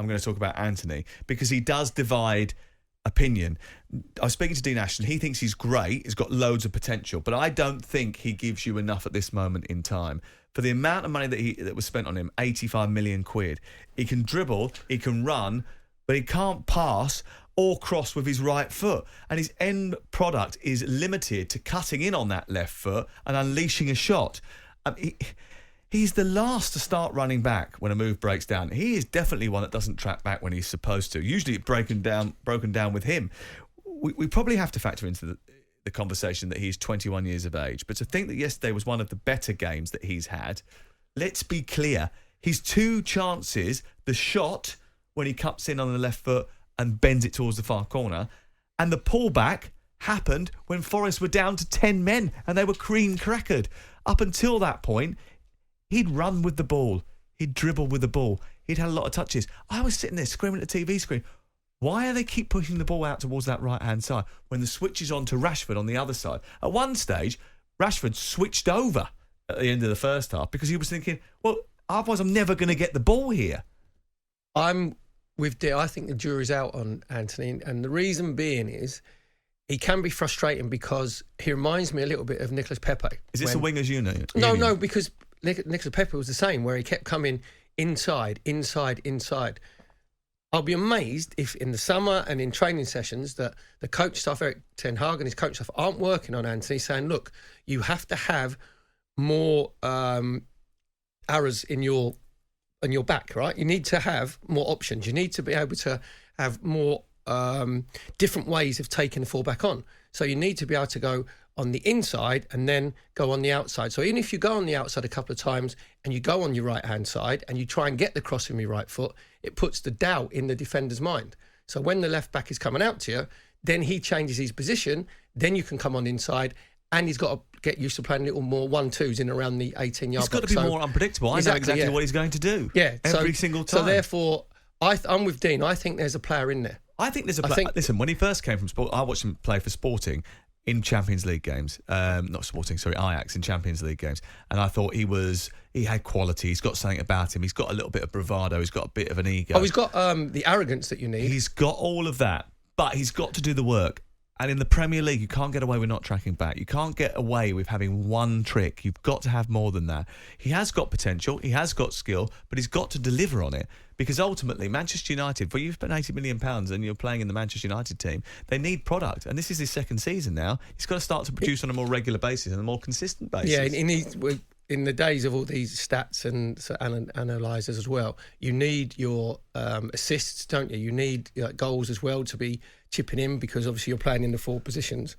I'm going to talk about Antony, because he does divide opinion. I was speaking to Dean Ashton. He thinks he's great. He's got loads of potential, but I don't think he gives you enough at this moment in time. For the amount of money that was spent on him, 85 million quid, he can dribble, he can run, but he can't pass or cross with his right foot. And his end product is limited to cutting in on that left foot and unleashing a shot. He's the last to start running back when a move breaks down. He is definitely one that doesn't track back when he's supposed to. Usually it's broken down with him. We probably have to factor into the conversation that he's 21 years of age. But to think that yesterday was one of the better games that he's had, let's be clear. His two chances, the shot when he cuts in on the left foot and bends it towards the far corner, and the pullback happened when Forest were down to 10 men and they were cream crackered. Up until that point, he'd run with the ball. He'd dribble with the ball. He'd had a lot of touches. I was sitting there screaming at the TV screen, why do they keep pushing the ball out towards that right-hand side when the switch is on to Rashford on the other side? At one stage, Rashford switched over at the end of the first half because he was thinking, well, otherwise I'm never going to get the ball here. I'm with Dick. I think the jury's out on Antony, and the reason being is he can be frustrating because he reminds me a little bit of Nicolas Pepe. Is this a wingers unit? No, because Nicolas Pepe was the same, where he kept coming inside. I'll be amazed if in the summer and in training sessions that the coach staff, Erik Ten Hag and his coach staff, aren't working on Antony, saying, look, you have to have more arrows in your back, right? You need to have more options. You need to be able to have more different ways of taking the fullback on. So you need to be able to go on the inside and then go on the outside. So even if you go on the outside a couple of times and you go on your right-hand side and you try and get the cross with your right foot, it puts the doubt in the defender's mind. So when the left back is coming out to you, then he changes his position, then you can come on inside, and he's got to get used to playing a little more 1-2s in around the 18-yard box. He's got to be more unpredictable. I know exactly what he's going to do. Yeah, every single time. So therefore, I'm with Dean. I think there's a player in there. I think there's a player. Listen, when he first came from Sport, I watched him play for Sporting in Champions League games. Ajax in Champions League games. And I thought he had quality. He's got something about him. He's got a little bit of bravado. He's got a bit of an ego. Oh, he's got the arrogance that you need. He's got all of that, but he's got to do the work. And in the Premier League, you can't get away with not tracking back. You can't get away with having one trick. You've got to have more than that. He has got potential. He has got skill, but he's got to deliver on it. Because ultimately, Manchester United, where you've spent £80 million and you're playing in the Manchester United team, they need product. And this is his second season now. He's got to start to produce on a more regular basis and a more consistent basis. Yeah, in the days of all these stats and analysers as well, you need your assists, don't you? You need goals as well to be chipping in, because obviously you're playing in the four positions.